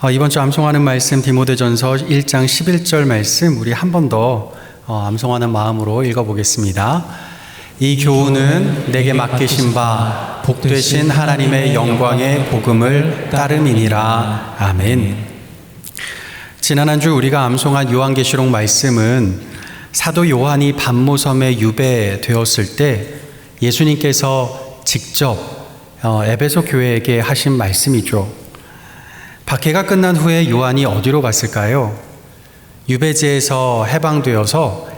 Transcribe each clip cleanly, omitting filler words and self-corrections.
이번 주 암송하는 말씀 디모데전서 1장 11절 말씀 우리 한 번 더 암송하는 마음으로 읽어보겠습니다. 이 교훈은 내게 맡기신 바 복되신 하나님의 영광의 복음을 따름이니라. 아멘. 지난 한 주 우리가 암송한 요한계시록 말씀은 사도 요한이 반모섬에 유배되었을 때 예수님께서 직접 에베소 교회에게 하신 말씀이죠. 박해가 끝난 후에 요한이 어디로 갔을까요? 유배지에서 해방되어서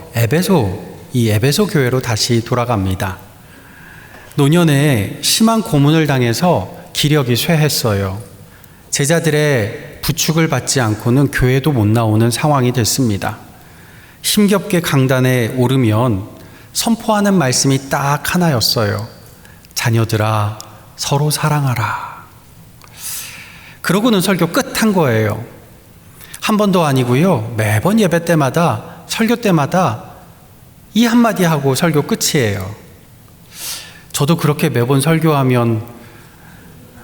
이 에베소 교회로 다시 돌아갑니다. 노년에 심한 고문을 당해서 기력이 쇠했어요. 제자들의 부축을 받지 않고는 교회도 못 나오는 상황이 됐습니다. 힘겹게 강단에 오르면 선포하는 말씀이 딱 하나였어요. 자녀들아, 서로 사랑하라. 그러고는 설교 끝한 거예요. 한 번도 아니고요. 매번 예배 때마다, 설교 때마다 이 한마디 하고 설교 끝이에요. 저도 그렇게 매번 설교하면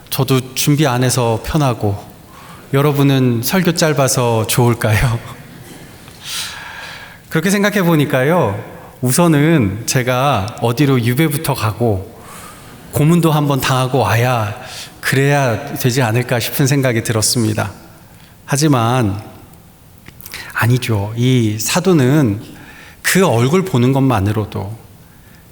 저도 준비 안 해서 편하고 여러분은 설교 짧아서 좋을까요? 그렇게 생각해 보니까요. 우선은 제가 어디로 유배부터 가고 고문도 한번 당하고 와야 그래야 되지 않을까 싶은 생각이 들었습니다. 하지만 아니죠. 이 사도는 그 얼굴 보는 것만으로도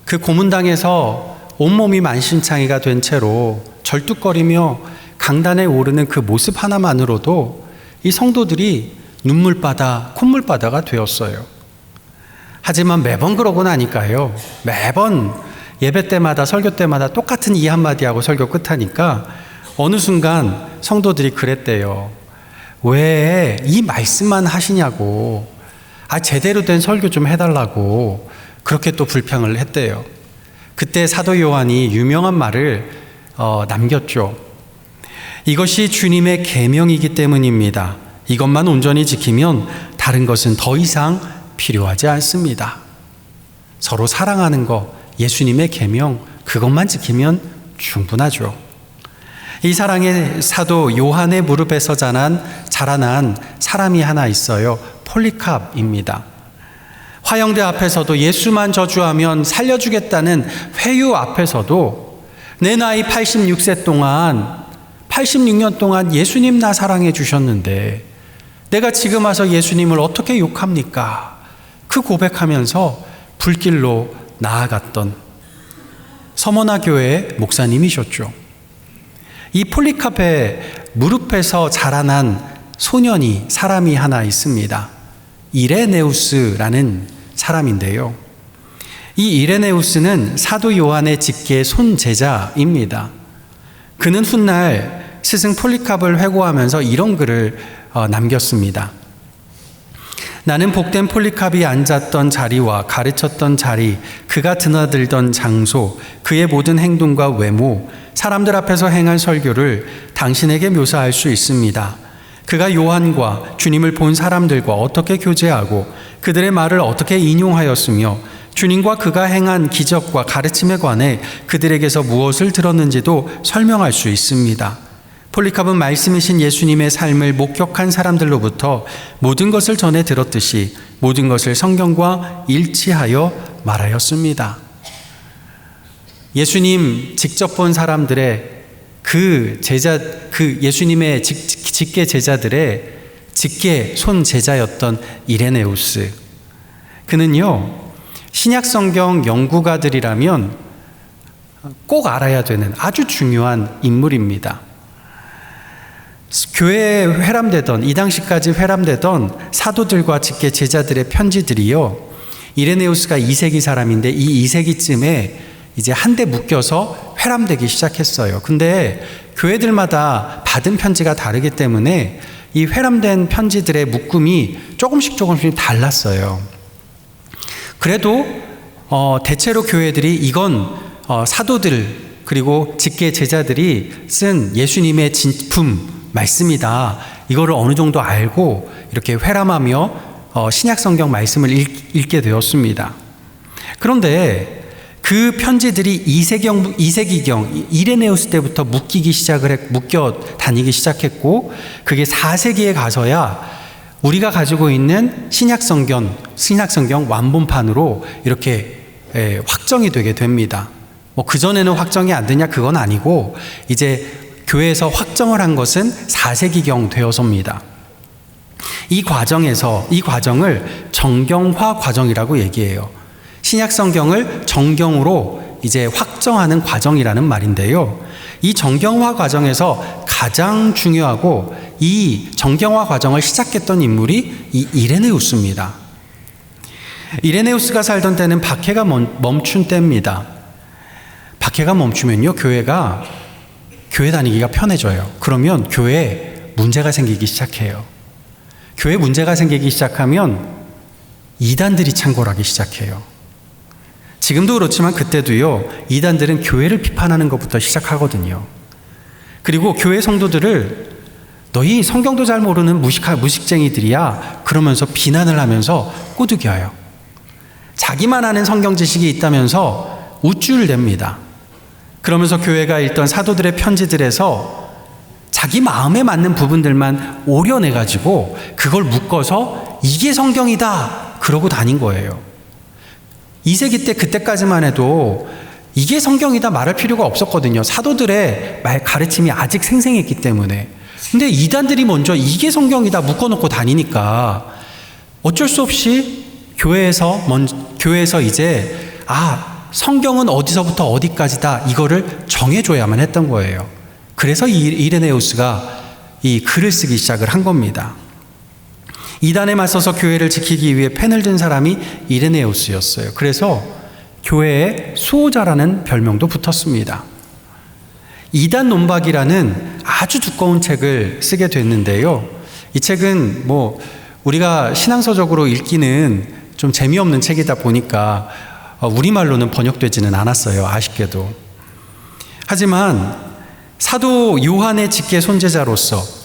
그 고문당해서 온몸이 만신창이가 된 채로 절뚝거리며 강단에 오르는 그 모습 하나만으로도 이 성도들이 눈물바다, 콧물바다가 되었어요. 하지만 매번 그러고 나니까요. 매번 예배 때마다 설교 때마다 똑같은 이 한마디하고 설교 끝하니까 어느 순간 성도들이 그랬대요. 왜 이 말씀만 하시냐고, 제대로 된 설교 좀 해달라고 그렇게 또 불평을 했대요. 그때 사도 요한이 유명한 말을 남겼죠. 이것이 주님의 계명이기 때문입니다. 이것만 온전히 지키면 다른 것은 더 이상 필요하지 않습니다. 서로 사랑하는 것, 예수님의 계명, 그것만 지키면 충분하죠. 이 사랑의 사도 요한의 무릎에서 자라난 사람이 하나 있어요. 폴리캅입니다. 화영대 앞에서도 예수만 저주하면 살려주겠다는 회유 앞에서도 내 나이 86년 동안 예수님 나 사랑해 주셨는데 내가 지금 와서 예수님을 어떻게 욕합니까? 그 고백하면서 불길로 나아갔던 서머나 교회의 목사님이셨죠. 이 폴리캅의 무릎에서 자라난 사람이 하나 있습니다. 이레네우스라는 사람인데요. 이 이레네우스는 사도 요한의 직계 손제자입니다. 그는 훗날 스승 폴리캅을 회고하면서 이런 글을 남겼습니다. 나는 복된 폴리캅이 앉았던 자리와 가르쳤던 자리, 그가 드나들던 장소, 그의 모든 행동과 외모, 사람들 앞에서 행한 설교를 당신에게 묘사할 수 있습니다. 그가 요한과 주님을 본 사람들과 어떻게 교제하고 그들의 말을 어떻게 인용하였으며 주님과 그가 행한 기적과 가르침에 관해 그들에게서 무엇을 들었는지도 설명할 수 있습니다. 폴리캅은 말씀이신 예수님의 삶을 목격한 사람들로부터 모든 것을 전해 들었듯이 모든 것을 성경과 일치하여 말하였습니다. 예수님 직접 본 사람들의 그 예수님의 직계 제자들의 직계 손제자였던 이레네우스. 그는요, 신약 성경 연구가들이라면 꼭 알아야 되는 아주 중요한 인물입니다. 교회에 회람되던, 이 당시까지 회람되던 사도들과 직계 제자들의 편지들이요, 이레네우스가 2세기 사람인데 이 2세기쯤에 이제 한데 묶여서 회람되기 시작했어요. 근데 교회들마다 받은 편지가 다르기 때문에 이 회람된 편지들의 묶음이 조금씩 달랐어요. 그래도 대체로 교회들이 이건 사도들 그리고 직계 제자들이 쓴 예수님의 진품 말씀이다. 이거를 어느 정도 알고 이렇게 회람하며 신약 성경 말씀을 읽게 되었습니다. 그런데 그 편지들이 이세기경 이레네우스 때부터 묶여 다니기 시작했고, 그게 4세기에 가서야 우리가 가지고 있는 신약성경 완본판으로 이렇게 확정이 되게 됩니다. 뭐 그전에는 확정이 안 되냐, 그건 아니고 이제 교회에서 확정을 한 것은 4세기경 되어서입니다. 이 과정을 정경화 과정이라고 얘기해요. 신약 성경을 정경으로 이제 확정하는 과정이라는 말인데요. 이 정경화 과정에서 가장 중요하고 이 정경화 과정을 시작했던 인물이 이 이레네우스입니다. 이레네우스가 살던 때는 박해가 멈춘 때입니다. 박해가 멈추면요, 교회 다니기가 편해져요. 그러면 교회에 문제가 생기기 시작해요. 교회에 문제가 생기기 시작하면 이단들이 창궐하기 시작해요. 지금도 그렇지만 그때도요, 이단들은 교회를 비판하는 것부터 시작하거든요. 그리고 교회 성도들을 너희 성경도 잘 모르는 무식쟁이들이야 그러면서 비난을 하면서 꼬드겨요. 자기만 아는 성경 지식이 있다면서 우쭐을 댑니다. 그러면서 교회가 읽던 사도들의 편지들에서 자기 마음에 맞는 부분들만 오려내가지고 그걸 묶어서 이게 성경이다 그러고 다닌 거예요. 2세기 때 그때까지만 해도 이게 성경이다 말할 필요가 없었거든요. 사도들의 가르침이 아직 생생했기 때문에. 근데 이단들이 먼저 이게 성경이다 묶어놓고 다니니까 어쩔 수 없이 교회에서 이제 성경은 어디서부터 어디까지다 이거를 정해줘야만 했던 거예요. 그래서 이레네우스가 이 글을 쓰기 시작을 한 겁니다. 이단에 맞서서 교회를 지키기 위해 펜을 든 사람이 이레네우스였어요. 그래서 교회에 수호자라는 별명도 붙었습니다. 이단 논박이라는 아주 두꺼운 책을 쓰게 됐는데요. 이 책은 우리가 신앙서적으로 읽기는 좀 재미없는 책이다 보니까 우리말로는 번역되지는 않았어요. 아쉽게도. 하지만 사도 요한의 직계 손제자로서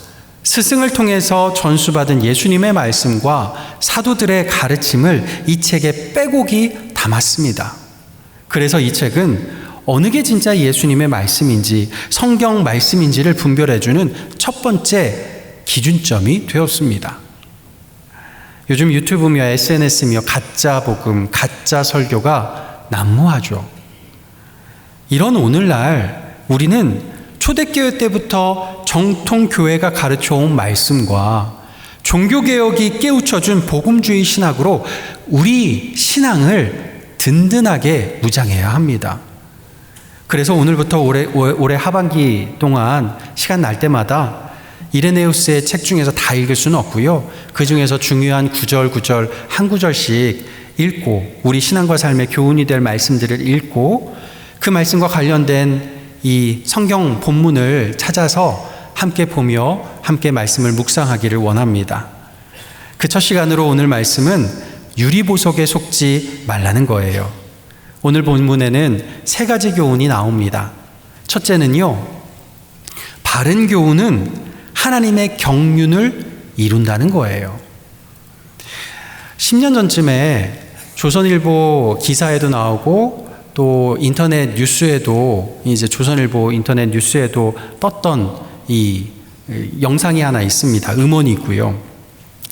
스승을 통해서 전수받은 예수님의 말씀과 사도들의 가르침을 이 책에 빼곡히 담았습니다. 그래서 이 책은 어느 게 진짜 예수님의 말씀인지 성경 말씀인지를 분별해주는 첫 번째 기준점이 되었습니다. 요즘 유튜브며 SNS며 가짜 복음, 가짜 설교가 난무하죠. 이런 오늘날 우리는 초대교회 때부터 정통교회가 가르쳐온 말씀과 종교개혁이 깨우쳐준 복음주의 신학으로 우리 신앙을 든든하게 무장해야 합니다. 그래서 오늘부터 올해 하반기 동안 시간 날 때마다 이레네우스의 책 중에서 다 읽을 수는 없고요. 그 중에서 중요한 구절 한 구절씩 읽고 우리 신앙과 삶의 교훈이 될 말씀들을 읽고 그 말씀과 관련된 이 성경 본문을 찾아서 함께 보며 함께 말씀을 묵상하기를 원합니다. 그 첫 시간으로 오늘 말씀은 유리보석에 속지 말라는 거예요. 오늘 본문에는 3가지 교훈이 나옵니다. 첫째는요, 바른 교훈은 하나님의 경륜을 이룬다는 거예요. 10년 전쯤에 조선일보 기사에도 나오고 또 인터넷 뉴스에도 이제 조선일보 인터넷 뉴스에도 떴던 이 영상이 하나 있습니다. 음원이 있고요.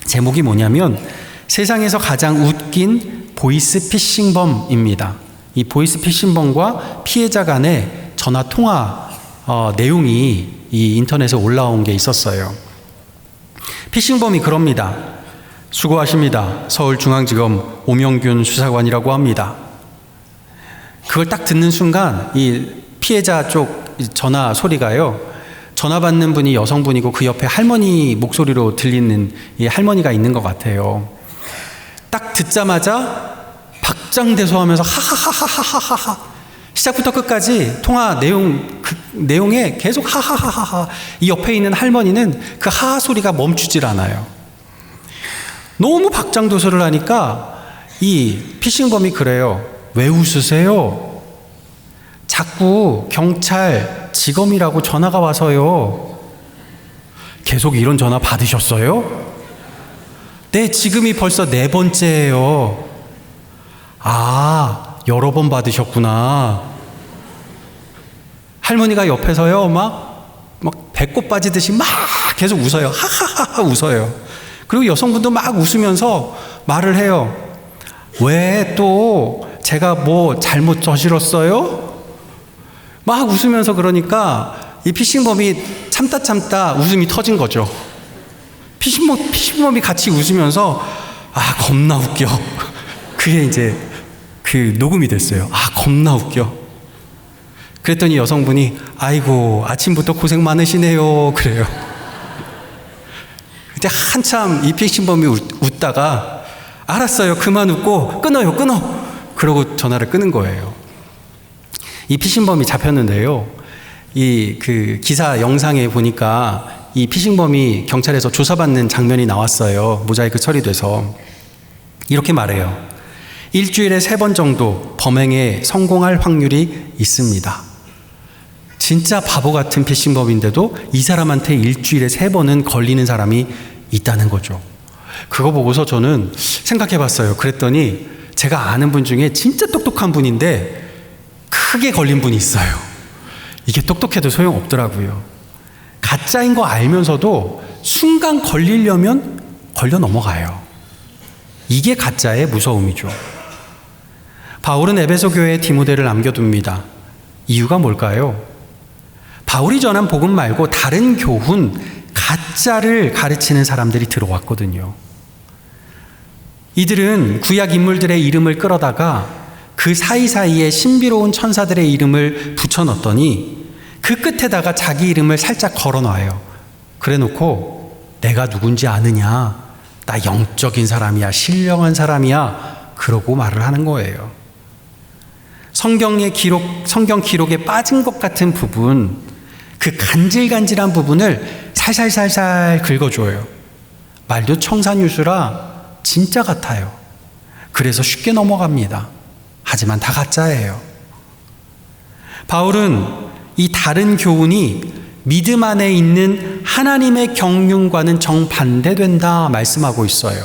제목이 뭐냐면 세상에서 가장 웃긴 보이스피싱범입니다. 이 보이스피싱범과 피해자 간의 전화 통화 내용이 이 인터넷에 올라온 게 있었어요. 피싱범이 그럽니다. 수고하십니다. 서울중앙지검 오명균 수사관이라고 합니다. 그걸 딱 듣는 순간 이 피해자 쪽 전화 소리가요, 전화 받는 분이 여성분이고 그 옆에 할머니 목소리로 들리는 이 할머니가 있는 것 같아요. 딱 듣자마자 박장대소하면서 하하하하하하 시작부터 끝까지 통화 내용에 계속 하하하하하. 이 옆에 있는 할머니는 그 하하 소리가 멈추질 않아요. 너무 박장대소를 하니까 이 피싱범이 그래요. 왜 웃으세요? 자꾸 경찰, 지검이라고 전화가 와서요. 계속 이런 전화 받으셨어요? 네, 지금이 벌써 4번째예요. 여러 번 받으셨구나. 할머니가 옆에서요, 막 배꼽 빠지듯이 막 계속 웃어요. 하하하 웃어요. 그리고 여성분도 막 웃으면서 말을 해요. 왜 또 제가 뭐 잘못 저질렀어요? 막 웃으면서 그러니까 이 피싱범이 참다 웃음이 터진 거죠. 피싱범이 같이 웃으면서 겁나 웃겨. 그게 이제 그 녹음이 됐어요. 겁나 웃겨. 그랬더니 여성분이 아이고 아침부터 고생 많으시네요. 그래요. 그때 한참 이 피싱범이 웃다가 알았어요. 그만 웃고 끊어. 그러고 전화를 끊은 거예요. 이 피싱범이 잡혔는데요. 이 그 기사 영상에 보니까 이 피싱범이 경찰에서 조사받는 장면이 나왔어요. 모자이크 처리돼서. 이렇게 말해요. 일주일에 3번 정도 범행에 성공할 확률이 있습니다. 진짜 바보 같은 피싱범인데도 이 사람한테 일주일에 3번은 걸리는 사람이 있다는 거죠. 그거 보고서 저는 생각해 봤어요. 그랬더니 제가 아는 분 중에 진짜 똑똑한 분인데 크게 걸린 분이 있어요. 이게 똑똑해도 소용없더라고요. 가짜인 거 알면서도 순간 걸리려면 걸려 넘어가요. 이게 가짜의 무서움이죠. 바울은 에베소 교회에 디모데를 남겨둡니다. 이유가 뭘까요? 바울이 전한 복음 말고 다른 교훈, 가짜를 가르치는 사람들이 들어왔거든요. 이들은 구약 인물들의 이름을 끌어다가 그 사이사이에 신비로운 천사들의 이름을 붙여넣었더니 그 끝에다가 자기 이름을 살짝 걸어놔요. 그래놓고 내가 누군지 아느냐? 나 영적인 사람이야, 신령한 사람이야. 그러고 말을 하는 거예요. 성경 기록에 빠진 것 같은 부분, 그 간질간질한 부분을 살살살살 긁어줘요. 말도 청산유수라 진짜 같아요. 그래서 쉽게 넘어갑니다. 하지만 다 가짜예요. 바울은 이 다른 교훈이 믿음 안에 있는 하나님의 경륜과는 정반대된다 말씀하고 있어요.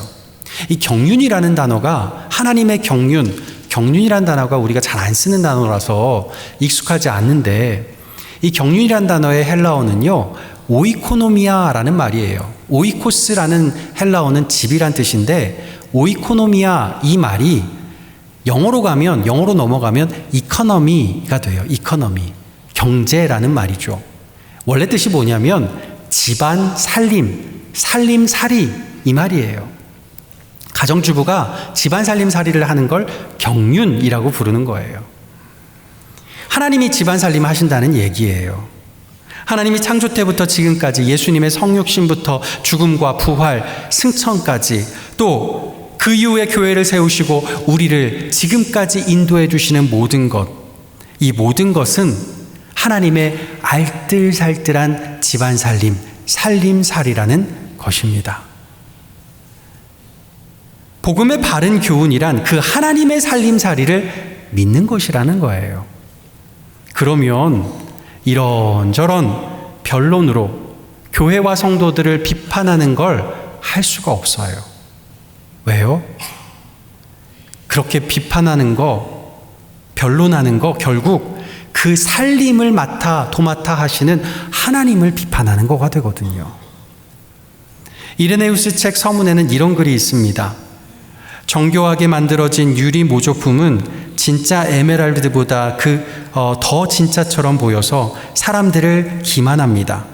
이 경륜이라는 단어가 하나님의 경륜이라는 단어가 우리가 잘 안 쓰는 단어라서 익숙하지 않는데 이 경륜이라는 단어의 헬라어는요, 오이코노미아라는 말이에요. 오이코스라는 헬라어는 집이란 뜻인데 오이코노미아 이 말이 영어로 넘어가면 이코노미가 돼요. 이코노미. 경제라는 말이죠. 원래 뜻이 뭐냐면 집안 살림살이 이 말이에요. 가정주부가 집안 살림살이를 하는 걸 경륜이라고 부르는 거예요. 하나님이 집안 살림을 하신다는 얘기예요. 하나님이 창조 때부터 지금까지 예수님의 성육신부터 죽음과 부활, 승천까지 또 그 이후에 교회를 세우시고 우리를 지금까지 인도해 주시는 모든 것, 이 모든 것은 하나님의 알뜰살뜰한 집안 살림살이라는 것입니다. 복음의 바른 교훈이란 그 하나님의 살림살이를 믿는 것이라는 거예요. 그러면 이런저런 변론으로 교회와 성도들을 비판하는 걸 할 수가 없어요. 왜요? 그렇게 비판하는 거, 변론하는 거 결국 그 살림을 도맡아 하시는 하나님을 비판하는 거가 되거든요. 이레네우스 책 서문에는 이런 글이 있습니다. 정교하게 만들어진 유리 모조품은 진짜 에메랄드보다 더 진짜처럼 보여서 사람들을 기만합니다.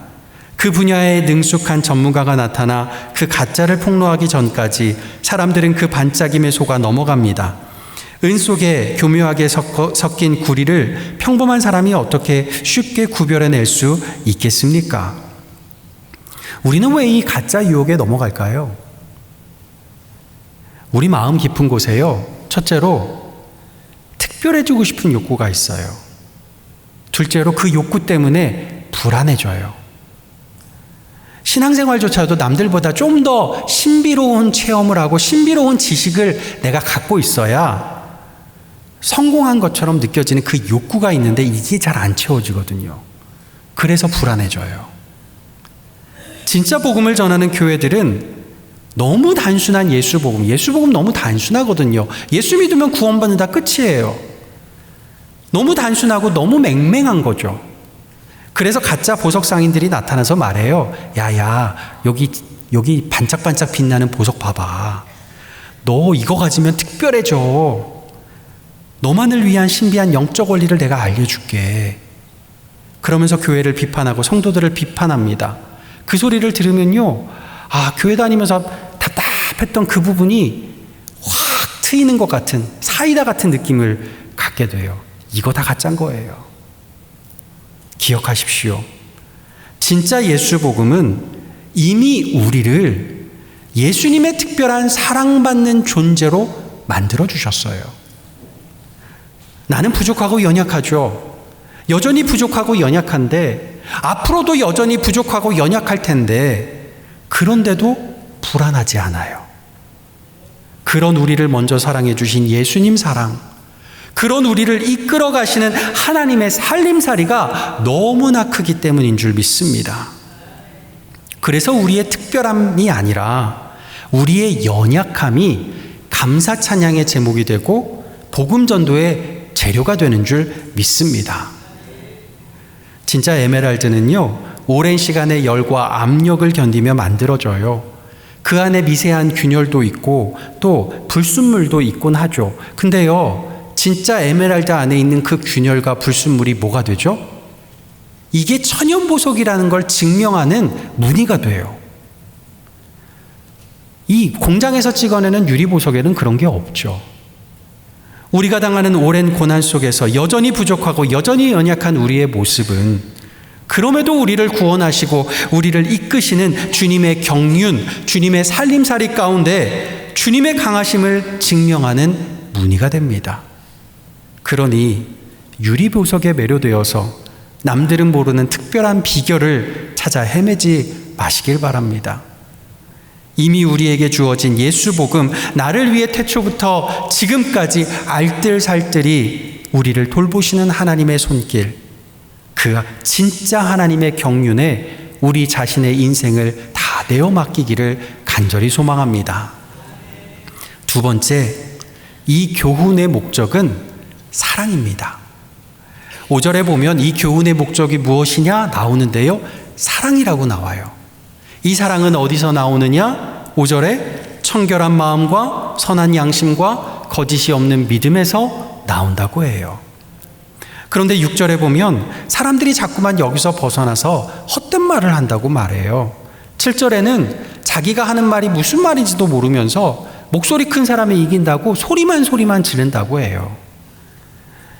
그 분야에 능숙한 전문가가 나타나 그 가짜를 폭로하기 전까지 사람들은 그 반짝임에 속아 넘어갑니다. 은 속에 교묘하게 섞인 구리를 평범한 사람이 어떻게 쉽게 구별해낼 수 있겠습니까? 우리는 왜 이 가짜 유혹에 넘어갈까요? 우리 마음 깊은 곳에요. 첫째로 특별해지고 싶은 욕구가 있어요. 둘째로 그 욕구 때문에 불안해져요. 신앙생활조차도 남들보다 좀 더 신비로운 체험을 하고 신비로운 지식을 내가 갖고 있어야 성공한 것처럼 느껴지는 그 욕구가 있는데 이게 잘 안 채워지거든요. 그래서 불안해져요. 진짜 복음을 전하는 교회들은 너무 단순한 예수복음 너무 단순하거든요. 예수 믿으면 구원받는다 끝이에요. 너무 단순하고 너무 맹맹한 거죠. 그래서 가짜 보석 상인들이 나타나서 말해요. 야야, 여기 반짝반짝 빛나는 보석 봐봐. 너 이거 가지면 특별해져. 너만을 위한 신비한 영적 원리를 내가 알려줄게. 그러면서 교회를 비판하고 성도들을 비판합니다. 그 소리를 들으면요, 교회 다니면서 답답했던 그 부분이 확 트이는 것 같은, 사이다 같은 느낌을 갖게 돼요. 이거 다 가짜인 거예요. 기억하십시오. 진짜 예수 복음은 이미 우리를 예수님의 특별한 사랑받는 존재로 만들어 주셨어요. 나는 부족하고 연약하죠. 여전히 부족하고 연약한데, 앞으로도 여전히 부족하고 연약할 텐데, 그런데도 불안하지 않아요. 그런 우리를 먼저 사랑해 주신 예수님 사랑, 그런 우리를 이끌어 가시는 하나님의 살림살이가 너무나 크기 때문인 줄 믿습니다. 그래서 우리의 특별함이 아니라 우리의 연약함이 감사 찬양의 제목이 되고 복음 전도의 재료가 되는 줄 믿습니다. 진짜 에메랄드는요, 오랜 시간의 열과 압력을 견디며 만들어져요. 그 안에 미세한 균열도 있고 또 불순물도 있곤 하죠. 근데요, 진짜 에메랄드 안에 있는 그 균열과 불순물이 뭐가 되죠? 이게 천연보석이라는 걸 증명하는 무늬가 돼요. 이 공장에서 찍어내는 유리보석에는 그런 게 없죠. 우리가 당하는 오랜 고난 속에서 여전히 부족하고 여전히 연약한 우리의 모습은, 그럼에도 우리를 구원하시고 우리를 이끄시는 주님의 경륜, 주님의 살림살이 가운데 주님의 강하심을 증명하는 무늬가 됩니다. 그러니 유리보석에 매료되어서 남들은 모르는 특별한 비결을 찾아 헤매지 마시길 바랍니다. 이미 우리에게 주어진 예수 복음, 나를 위해 태초부터 지금까지 알뜰살뜰히 우리를 돌보시는 하나님의 손길, 그 진짜 하나님의 경륜에 우리 자신의 인생을 다 내어 맡기기를 간절히 소망합니다. 두 번째, 이 교훈의 목적은 사랑입니다. 5절에 보면 이 교훈의 목적이 무엇이냐 나오는데요, 사랑이라고 나와요. 이 사랑은 어디서 나오느냐? 5절에 청결한 마음과 선한 양심과 거짓이 없는 믿음에서 나온다고 해요. 그런데 6절에 보면 사람들이 자꾸만 여기서 벗어나서 헛된 말을 한다고 말해요. 7절에는 자기가 하는 말이 무슨 말인지도 모르면서 목소리 큰 사람이 이긴다고 소리만 지른다고 해요.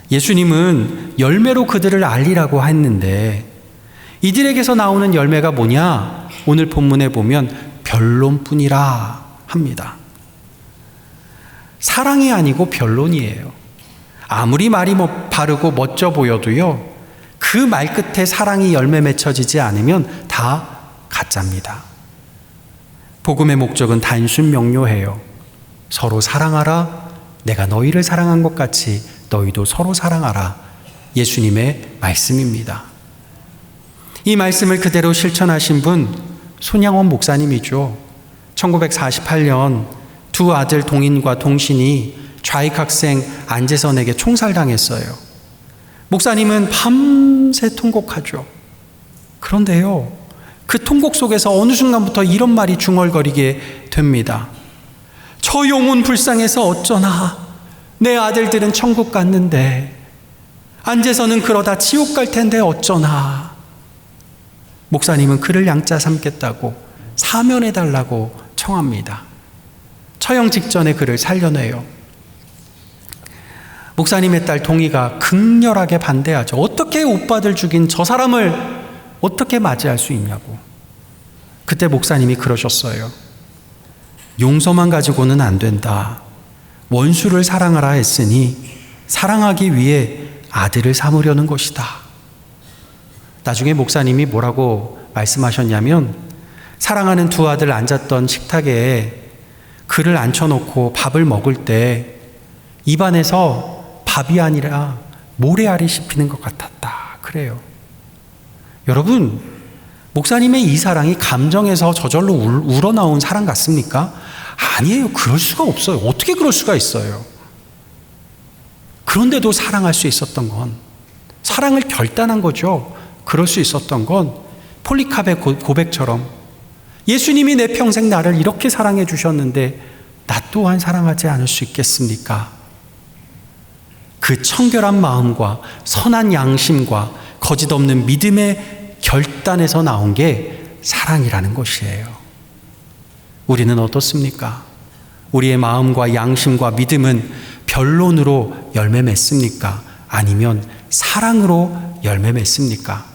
예수님은 열매로 그들을 알리라고 했는데, 이들에게서 나오는 열매가 뭐냐? 오늘 본문에 보면 변론뿐이라 합니다. 사랑이 아니고 변론이에요. 아무리 말이 바르고 멋져 보여도요, 그 말 끝에 사랑이 열매 맺혀지지 않으면 다 가짜입니다. 복음의 목적은 단순 명료해요. 서로 사랑하라. 내가 너희를 사랑한 것 같이 너희도 서로 사랑하라. 예수님의 말씀입니다. 이 말씀을 그대로 실천하신 분, 손양원 목사님이죠. 1948년 두 아들 동인과 동신이 좌익 학생 안재선에게 총살당했어요. 목사님은 밤새 통곡하죠. 그런데요, 그 통곡 속에서 어느 순간부터 이런 말이 중얼거리게 됩니다. 저 영혼 불쌍해서 어쩌나. 내 아들들은 천국 갔는데 안재선은 그러다 지옥 갈 텐데 어쩌나. 목사님은 그를 양자 삼겠다고 사면해달라고 청합니다. 처형 직전에 그를 살려내요. 목사님의 딸 동희가 극렬하게 반대하죠. 어떻게 오빠들 죽인 저 사람을 어떻게 맞이할 수 있냐고. 그때 목사님이 그러셨어요. 용서만 가지고는 안 된다. 원수를 사랑하라 했으니 사랑하기 위해 아들을 삼으려는 것이다. 나중에 목사님이 뭐라고 말씀하셨냐면, 사랑하는 두 아들 앉았던 식탁에 그를 앉혀놓고 밥을 먹을 때 입안에서 밥이 아니라 모래알이 씹히는 것 같았다. 그래요. 여러분, 목사님의 이 사랑이 감정에서 저절로 우러나온 사랑 같습니까? 아니에요. 그럴 수가 없어요. 어떻게 그럴 수가 있어요? 그런데도 사랑할 수 있었던 건, 사랑을 결단한 거죠. 그럴 수 있었던 건 폴리캅의 고백처럼 예수님이 내 평생 나를 이렇게 사랑해 주셨는데 나 또한 사랑하지 않을 수 있겠습니까? 그 청결한 마음과 선한 양심과 거짓 없는 믿음의 결단에서 나온 게 사랑이라는 것이에요. 우리는 어떻습니까? 우리의 마음과 양심과 믿음은 변론으로 열매 맺습니까? 아니면 사랑으로 열매 맺습니까?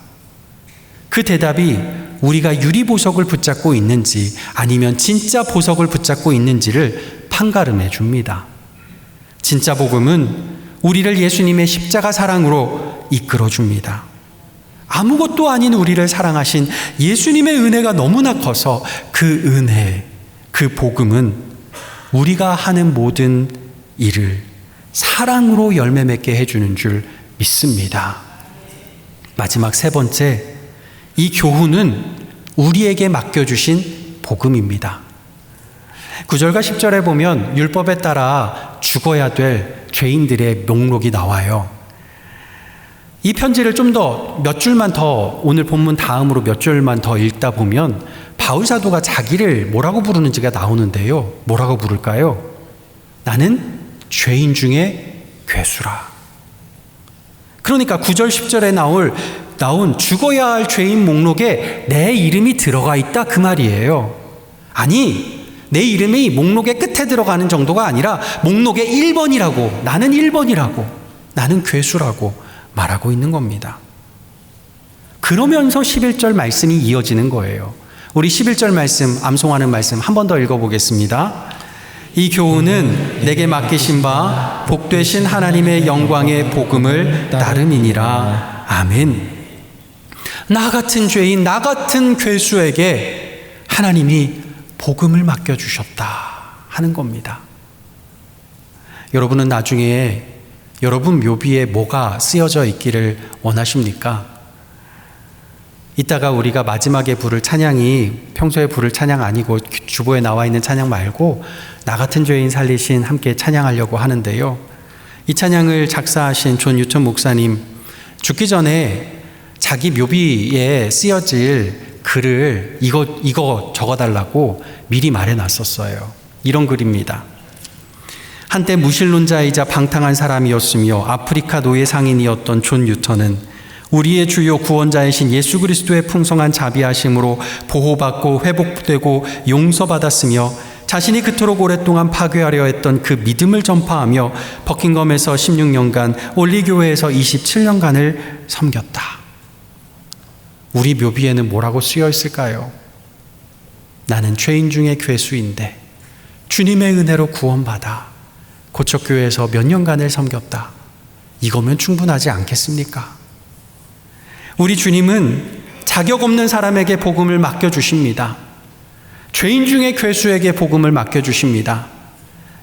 그 대답이 우리가 유리보석을 붙잡고 있는지 아니면 진짜 보석을 붙잡고 있는지를 판가름해 줍니다. 진짜 복음은 우리를 예수님의 십자가 사랑으로 이끌어 줍니다. 아무것도 아닌 우리를 사랑하신 예수님의 은혜가 너무나 커서 그 은혜, 그 복음은 우리가 하는 모든 일을 사랑으로 열매 맺게 해주는 줄 믿습니다. 마지막 세 번째, 이 교훈은 우리에게 맡겨주신 복음입니다. 9절과 10절에 보면 율법에 따라 죽어야 될 죄인들의 목록이 나와요. 이 편지를 좀 더 몇 줄만 더, 오늘 본문 다음으로 몇 줄만 더 읽다 보면 바울 사도가 자기를 뭐라고 부르는지가 나오는데요. 뭐라고 부를까요? 나는 죄인 중에 괴수라. 그러니까 9절 10절에 나온 죽어야 할 죄인 목록에 내 이름이 들어가 있다, 그 말이에요. 아니, 내 이름이 목록의 끝에 들어가는 정도가 아니라 목록의 1번이라고, 나는 1번이라고, 나는 괴수라고 말하고 있는 겁니다. 그러면서 11절 말씀이 이어지는 거예요. 우리 11절 말씀, 암송하는 말씀 한 번 더 읽어보겠습니다. 이 교훈은 내게 맡기신 바 복되신 하나님의 영광의 복음을 따름이니라. 아멘. 나 같은 죄인, 나 같은 괴수에게 하나님이 복음을 맡겨주셨다 하는 겁니다. 여러분은 나중에 여러분 묘비에 뭐가 쓰여져 있기를 원하십니까? 이따가 우리가 마지막에 부를 찬양이 평소에 부를 찬양 아니고 주보에 나와 있는 찬양 말고 나 같은 죄인 살리신 함께 찬양하려고 하는데요. 이 찬양을 작사하신 존 유천 목사님, 죽기 전에 자기 묘비에 쓰여질 글을 이거 적어달라고 미리 말해놨었어요. 이런 글입니다. 한때 무신론자이자 방탕한 사람이었으며 아프리카 노예 상인이었던 존 유턴은 우리의 주요 구원자이신 예수 그리스도의 풍성한 자비하심으로 보호받고 회복되고 용서받았으며 자신이 그토록 오랫동안 파괴하려 했던 그 믿음을 전파하며 버킹엄에서 16년간 올리교회에서 27년간을 섬겼다. 우리 묘비에는 뭐라고 쓰여 있을까요? 나는 죄인 중에 괴수인데 주님의 은혜로 구원받아 고척교회에서 몇 년간을 섬겼다. 이거면 충분하지 않겠습니까? 우리 주님은 자격 없는 사람에게 복음을 맡겨주십니다. 죄인 중에 괴수에게 복음을 맡겨주십니다.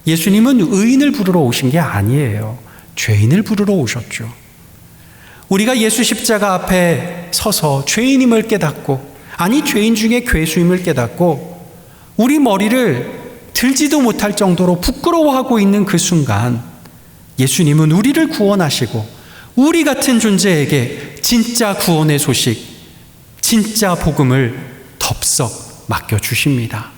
예수님은 의인을 부르러 오신 게 아니에요. 죄인을 부르러 오셨죠. 우리가 예수 십자가 앞에 서서 죄인임을 깨닫고, 아니 죄인 중에 괴수임을 깨닫고 우리 머리를 들지도 못할 정도로 부끄러워하고 있는 그 순간 예수님은 우리를 구원하시고 우리 같은 존재에게 진짜 구원의 소식, 진짜 복음을 덥석 맡겨주십니다.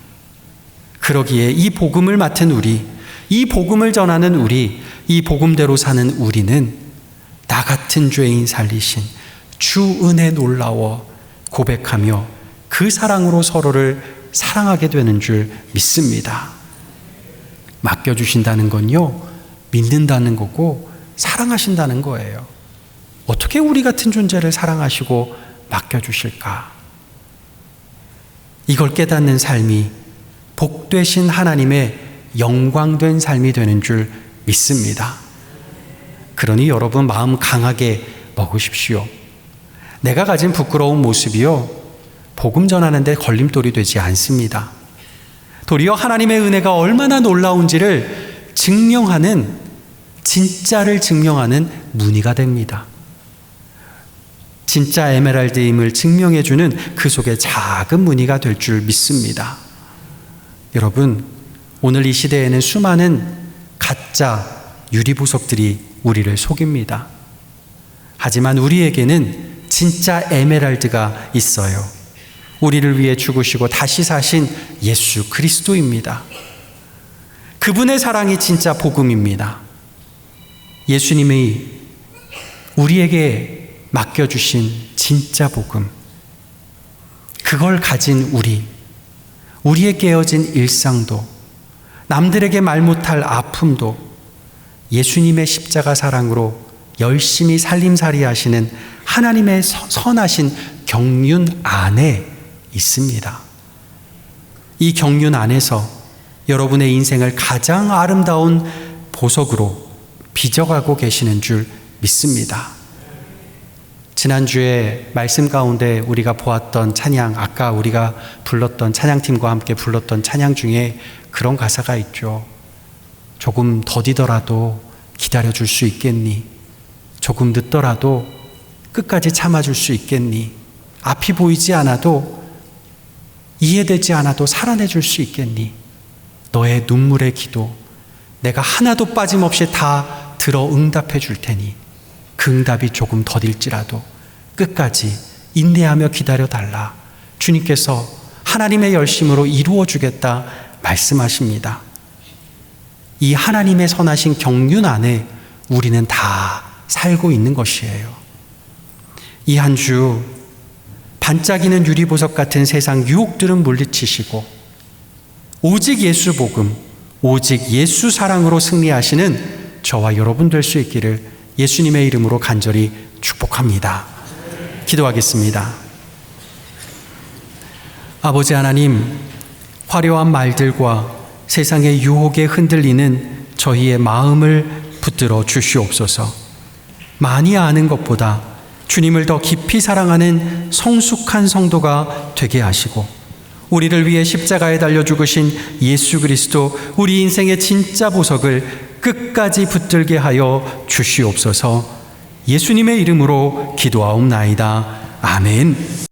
그러기에 이 복음을 맡은 우리, 이 복음을 전하는 우리, 이 복음대로 사는 우리는 나 같은 죄인 살리신 주 은혜 놀라워 고백하며 그 사랑으로 서로를 사랑하게 되는 줄 믿습니다. 맡겨주신다는 건요, 믿는다는 거고 사랑하신다는 거예요. 어떻게 우리 같은 존재를 사랑하시고 맡겨주실까? 이걸 깨닫는 삶이 복되신 하나님의 영광된 삶이 되는 줄 믿습니다. 그러니 여러분 마음 강하게 먹으십시오. 내가 가진 부끄러운 모습이요, 복음 전하는데 걸림돌이 되지 않습니다. 도리어 하나님의 은혜가 얼마나 놀라운지를 증명하는, 진짜를 증명하는 무늬가 됩니다. 진짜 에메랄드임을 증명해주는 그 속에 작은 무늬가 될 줄 믿습니다. 여러분, 오늘 이 시대에는 수많은 가짜 유리보석들이 우리를 속입니다. 하지만 우리에게는 진짜 에메랄드가 있어요. 우리를 위해 죽으시고 다시 사신 예수 그리스도입니다. 그분의 사랑이 진짜 복음입니다. 예수님이 우리에게 맡겨주신 진짜 복음, 그걸 가진 우리의 깨어진 일상도, 남들에게 말 못할 아픔도 예수님의 십자가 사랑으로 열심히 살림살이 하시는 하나님의 선하신 경륜 안에 있습니다. 이 경륜 안에서 여러분의 인생을 가장 아름다운 보석으로 빚어가고 계시는 줄 믿습니다. 지난주에 말씀 가운데 우리가 보았던 찬양, 아까 우리가 불렀던 찬양팀과 함께 불렀던 찬양 중에 그런 가사가 있죠. 조금 더디더라도 기다려줄 수 있겠니? 조금 늦더라도 끝까지 참아줄 수 있겠니? 앞이 보이지 않아도, 이해되지 않아도 살아내줄 수 있겠니? 너의 눈물의 기도 내가 하나도 빠짐없이 다 들어 응답해 줄 테니 그 응답이 조금 더딜지라도 끝까지 인내하며 기다려달라. 주님께서 하나님의 열심으로 이루어 주겠다 말씀하십니다. 이 하나님의 선하신 경륜 안에 우리는 다 살고 있는 것이에요. 이 한 주 반짝이는 유리보석 같은 세상 유혹들은 물리치시고 오직 예수 복음, 오직 예수 사랑으로 승리하시는 저와 여러분 될 수 있기를 예수님의 이름으로 간절히 축복합니다. 기도하겠습니다. 아버지 하나님, 화려한 말들과 세상의 유혹에 흔들리는 저희의 마음을 붙들어 주시옵소서. 많이 아는 것보다 주님을 더 깊이 사랑하는 성숙한 성도가 되게 하시고, 우리를 위해 십자가에 달려 죽으신 예수 그리스도, 우리 인생의 진짜 보석을 끝까지 붙들게 하여 주시옵소서. 예수님의 이름으로 기도하옵나이다. 아멘.